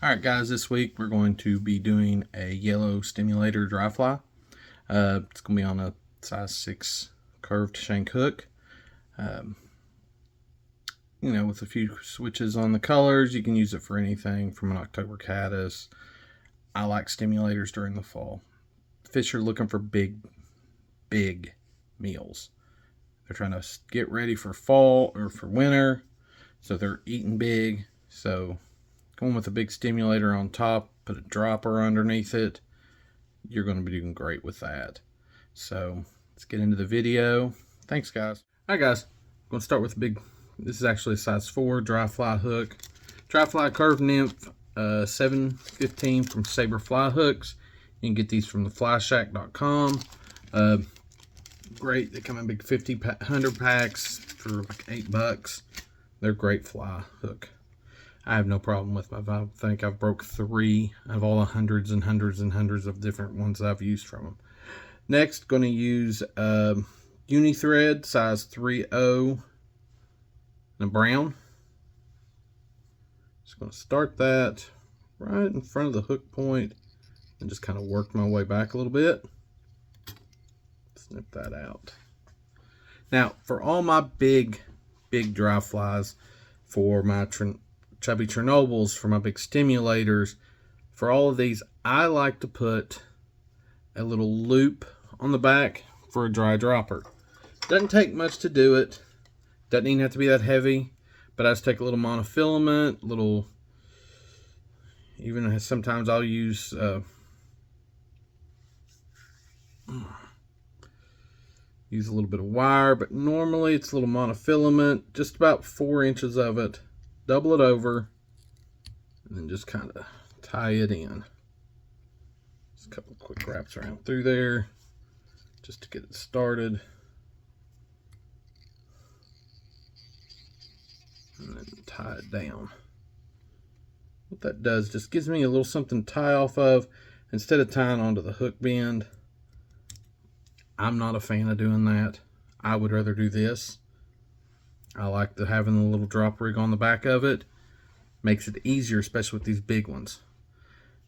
Alright guys, this week we're going to be doing a yellow Stimulator dry fly. It's going to be on a size 6 curved shank hook. With a few switches on the colors. You can use it for anything from an October caddis. I like stimulators during the fall. Fish are looking for big meals. They're trying to get ready for fall or for winter, so they're eating big. So going with a big stimulator on top, put a dropper underneath it, you're going to be doing great with that. So let's get into the video. Thanks guys. Alright guys, I'm going to start with a big, this is actually a size 4 dry fly hook. Dry fly curved nymph 715 from Saber Fly Hooks. You can get these from theflyshack.com. Great, they come in big 100 packs for like $8. They're great fly hook. I have no problem with them. I think I've broke 3 of all the hundreds and hundreds and hundreds of different ones I've used from them. Next, going to use uni thread size 3/0 in a brown. Just going to start that right in front of the hook point and just kind of work my way back a little bit. Snip that out. Now, for all my big dry flies, for my chubby Chernobyls, for my big stimulators, for all of these, I like to put a little loop on the back for a dry dropper. Doesn't take much to do it. Doesn't even have to be that heavy, but I just take a little monofilament, even sometimes I'll use use a little bit of wire, but normally it's a little monofilament, just about 4 inches of it. Double it over, and then just kind of tie it in. Just a couple quick wraps around through there, just to get it started. And then tie it down. What that does, just gives me a little something to tie off of, instead of tying onto the hook bend. I'm not a fan of doing that. I would rather do this. I like having the little drop rig on the back of it. Makes it easier, especially with these big ones.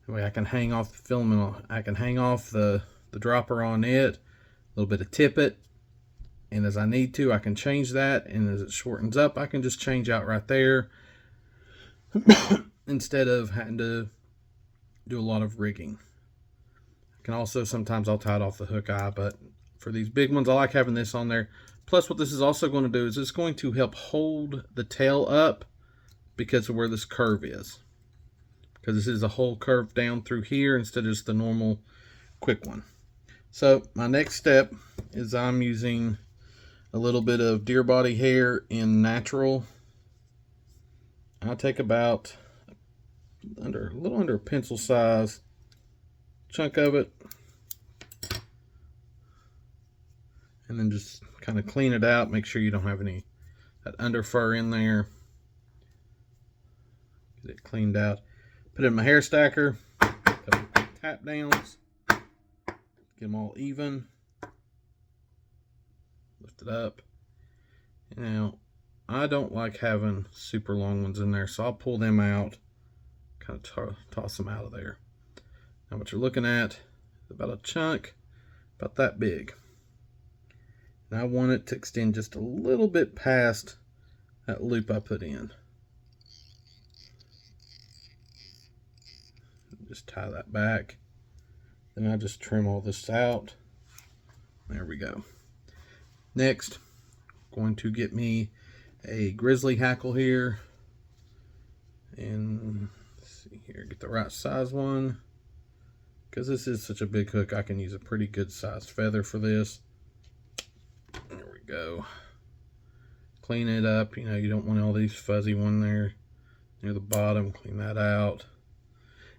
That way I can hang off the filament. I can hang off the dropper on it, a little bit of tippet, and as I need to, I can change that, and as it shortens up, I can just change out right there instead of having to do a lot of rigging. I can also, sometimes I'll tie it off the hook eye, but for these big ones, I like having this on there. Plus, what this is also going to do is it's going to help hold the tail up because of where this curve is. Because this is a whole curve down through here instead of just the normal quick one. So my next step is I'm using a little bit of deer body hair in natural. I take about a little under a pencil size chunk of it, and then just kind of clean it out. Make sure you don't have any that under fur in there. Get it cleaned out. Put it in my hair stacker. Couple quick tap downs. Get them all even. Lift it up. Now, I don't like having super long ones in there, so I'll pull them out. Kind of toss them out of there. Now what you're looking at is about a chunk about that big. And I want it to extend just a little bit past that loop I put in. Just tie that back. Then I just trim all this out. There we go. Next, I'm going to get me a grizzly hackle here. And let's see here, get the right size one. Because this is such a big hook, I can use a pretty good sized feather for this. There we go. Clean it up. You don't want all these fuzzy one there near the bottom. Clean that out.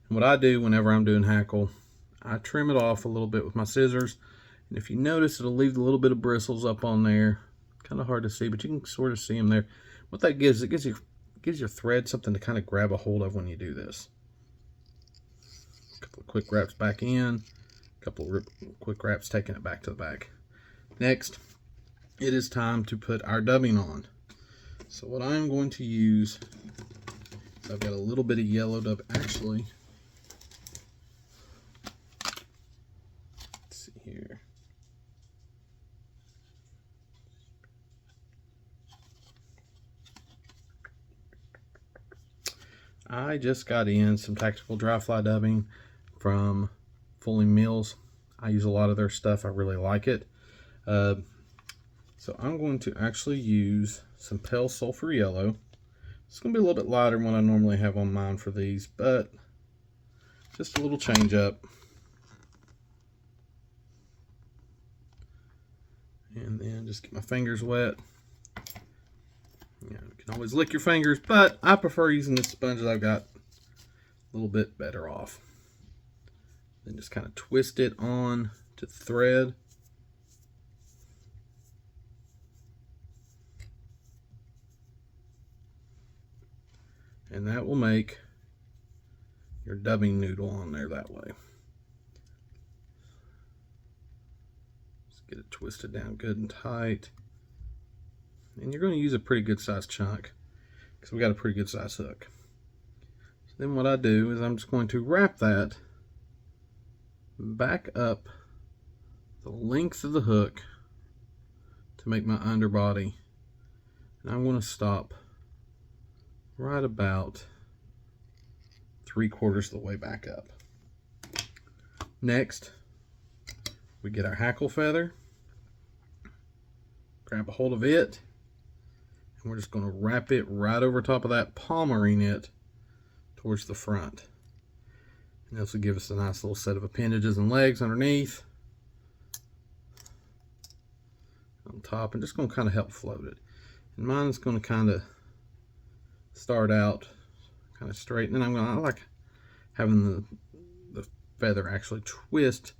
And what I do whenever I'm doing hackle, I trim it off a little bit with my scissors. And if you notice, it'll leave a little bit of bristles up on there. Kind of hard to see, but you can sort of see them there. What that gives, it gives your thread something to kind of grab a hold of when you do this. Couple of quick wraps back in, couple of quick wraps taking it back to the back. Next, it is time to put our dubbing on. So what I'm going to use is So I've got a little bit of yellowed up actually. Let's see here. I just got in some tactical dry fly dubbing from Fulling Mills. I use a lot of their stuff. I really like it. So I'm going to actually use some pale sulfur yellow. It's going to be a little bit lighter than what I normally have on mine for these, but just a little change up. And then just get my fingers wet. You can always lick your fingers, but I prefer using this sponge that I've got a little bit better off. Then just kind of twist it on to the thread. And that will make your dubbing noodle on there that way. Just get it twisted down good and tight. And you're going to use a pretty good sized chunk because we got a pretty good sized hook. So then what I do is I'm just going to wrap that back up the length of the hook to make my underbody. And I'm going to stop right about 3/4 of the way back up. Next, we get our hackle feather, grab a hold of it, and we're just going to wrap it right over top of that, palmering it towards the front. And this will give us a nice little set of appendages and legs underneath, on top, and just going to kind of help float it. And mine is going to kind of start out kind of straight, and then I like having the feather actually twist,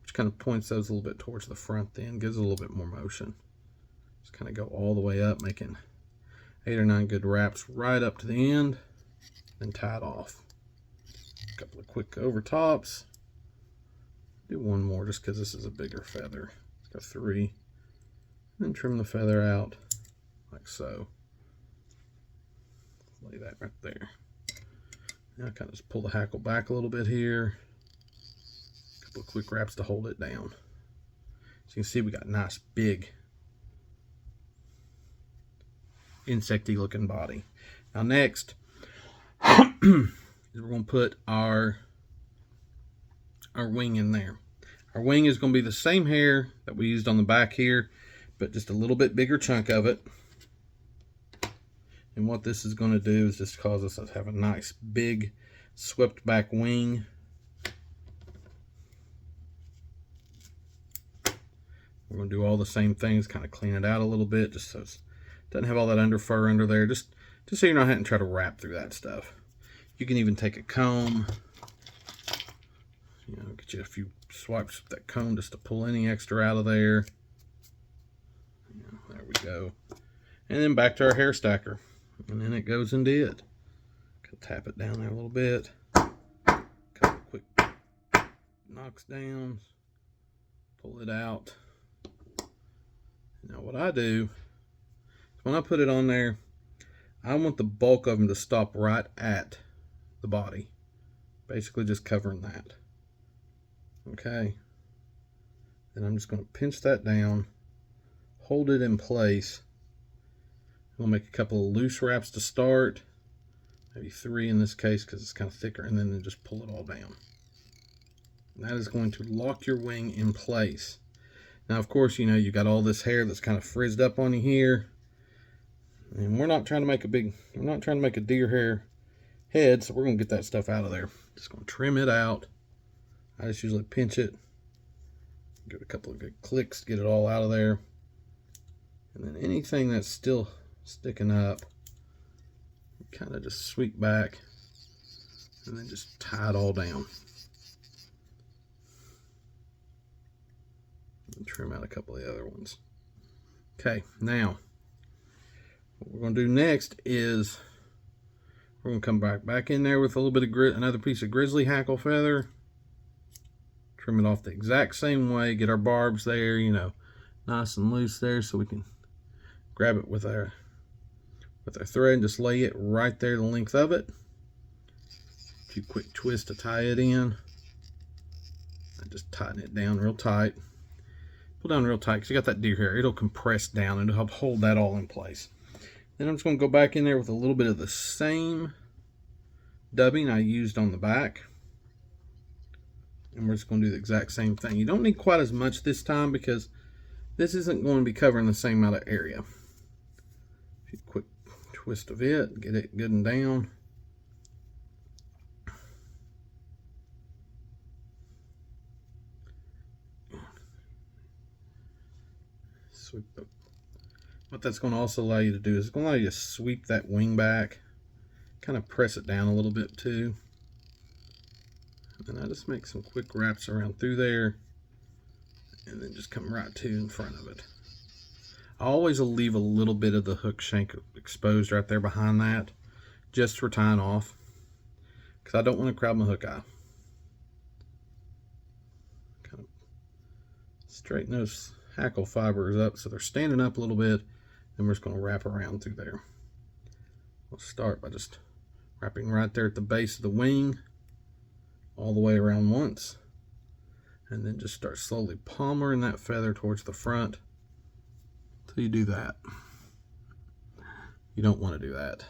which kind of points those a little bit towards the front, then gives it a little bit more motion. Just kind of go all the way up, making 8 or 9 good wraps right up to the end, then tie it off. A couple of quick over tops. Do one more just because this is a bigger feather. Go 3, then trim the feather out like so. Lay that right there. Now I kind of just pull the hackle back a little bit here. A couple of quick wraps to hold it down. So you can see we got a nice big insecty looking body. Now next we're going to put our wing in there. Our wing is going to be the same hair that we used on the back here, but just a little bit bigger chunk of it. And what this is going to do is just cause us to have a nice big swept back wing. We're going to do all the same things, kind of clean it out a little bit just so it doesn't have all that under fur under there, just so you're not having to try to wrap through that stuff. You can even take a comb, get you a few swipes with that comb just to pull any extra out of there. There we go. And then back to our hair stacker. And then it goes into it. Tap it down there a little bit. Couple quick knocks down. Pull it out. Now what I do, when I put it on there, I want the bulk of them to stop right at the body. Basically just covering that. Okay. Then I'm just going to pinch that down. Hold it in place. We'll make a couple of loose wraps to start, maybe 3 in this case because it's kind of thicker, and then just pull it all down. And that is going to lock your wing in place. Now, of course, you got all this hair that's kind of frizzed up on you here, and we're not trying to make a deer hair head, so we're going to get that stuff out of there. Just going to trim it out. I just usually pinch it, give it a couple of good clicks to get it all out of there, and then anything that's still sticking up, kind of just sweep back and then just tie it all down and trim out a couple of the other ones. Okay, now what we're going to do next is we're going to come back in there with a little bit of another piece of grizzly hackle feather, trim it off the exact same way, get our barbs there, nice and loose there, so we can grab it with our thread and just lay it right there the length of it. A few quick twists to tie it in. I just tighten it down real tight. Pull down real tight because you got that deer hair. It'll compress down and it'll help hold that all in place. Then I'm just going to go back in there with a little bit of the same dubbing I used on the back. And we're just going to do the exact same thing. You don't need quite as much this time because this isn't going to be covering the same amount of area. A few quick twist of it, get it good and down. Sweep it. What that's going to also allow you to do is it's going to allow you to sweep that wing back, kind of press it down a little bit too. And then I just make some quick wraps around through there and then just come right to in front of it. I always will leave a little bit of the hook shank exposed right there behind that just for tying off because I don't want to crowd my hook eye. Kind of straighten those hackle fibers up so they're standing up a little bit, and we're just going to wrap around through there. We'll start by just wrapping right there at the base of the wing all the way around once, and then just start slowly palmering that feather towards the front until you do that. You don't want to do that.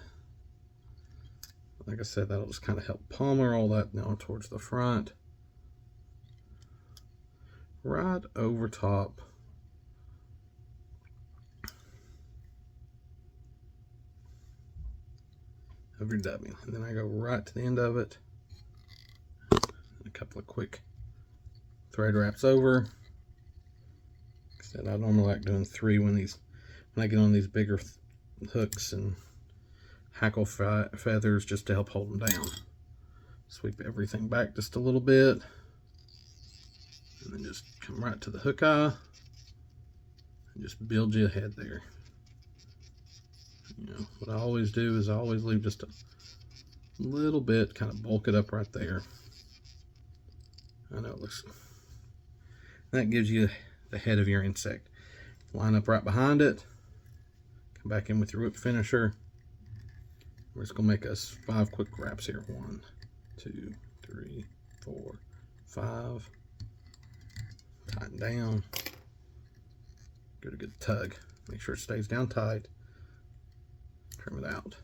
Like I said, that'll just kind of help palmer all that now towards the front, right over top of your dubbing. And then I go right to the end of it, a couple of quick thread wraps over. Like I said, I normally like doing 3 when I get on these bigger hooks and hackle feathers, just to help hold them down. Sweep everything back just a little bit, and then just come right to the hook eye and just build you a head there. You know, what I always do is I always leave just a little bit, kind of bulk it up right there. I know it looks, that gives you the head of your insect. Line up right behind it, come back in with your whip finisher. We're just gonna make us 5 quick wraps here. 1, 2, 3, 4, 5. Tighten down. Give it a good tug. Make sure it stays down tight. Trim it out.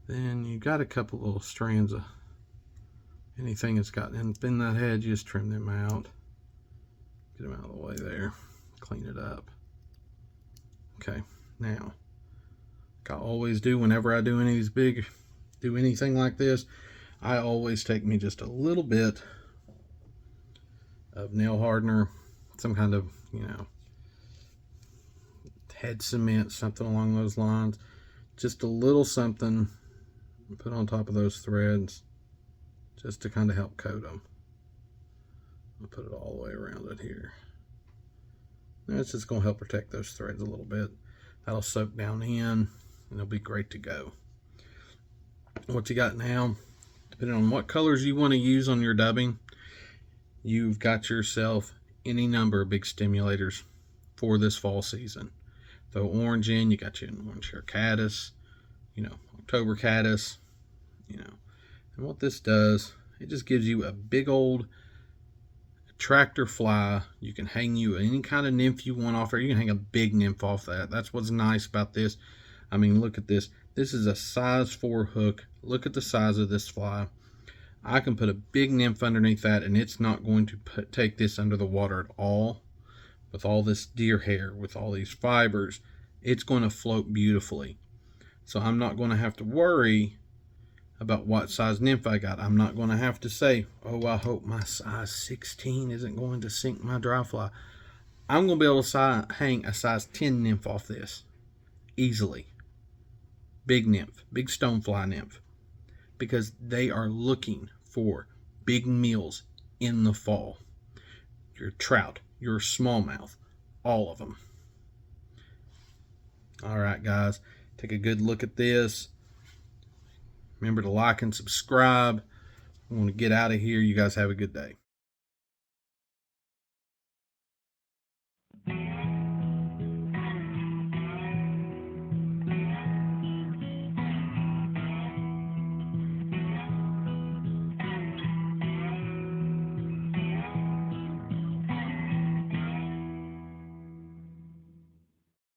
Then you got a couple little strands of anything that's got in that head, you just trim them out. Get them out of the way there. Clean it up. Okay, now, like I always do whenever I do any of these do anything like this, I always take me just a little bit of nail hardener, some kind of, head cement, something along those lines. Just a little something, put on top of those threads, just to kind of help coat them. I'll put it all the way around it here. That's just going to help protect those threads a little bit. That'll soak down in, and it'll be great to go. What you got now, depending on what colors you want to use on your dubbing, you've got yourself any number of big stimulators for this fall season. Throw orange in, you got your orange hair caddis, October caddis, and what this does, it just gives you a big old attractor fly. You can hang you any kind of nymph you want off there. You can hang a big nymph off that. That's what's nice about this. I mean, look at this. This is a size 4 hook. Look at the size of this fly. I can put a big nymph underneath that, and it's not going to take this under the water at all. With all this deer hair, with all these fibers, it's going to float beautifully. So I'm not going to have to worry about what size nymph I got. I'm not going to have to say, oh, I hope my size 16 isn't going to sink my dry fly. I'm going to be able to hang a size 10 nymph off this easily. Big nymph, big stonefly nymph, because they are looking for big meals in the fall. Your trout, your smallmouth, all of them. All right, guys, take a good look at this. Remember to like and subscribe. I want to get out of here. You guys have a good day.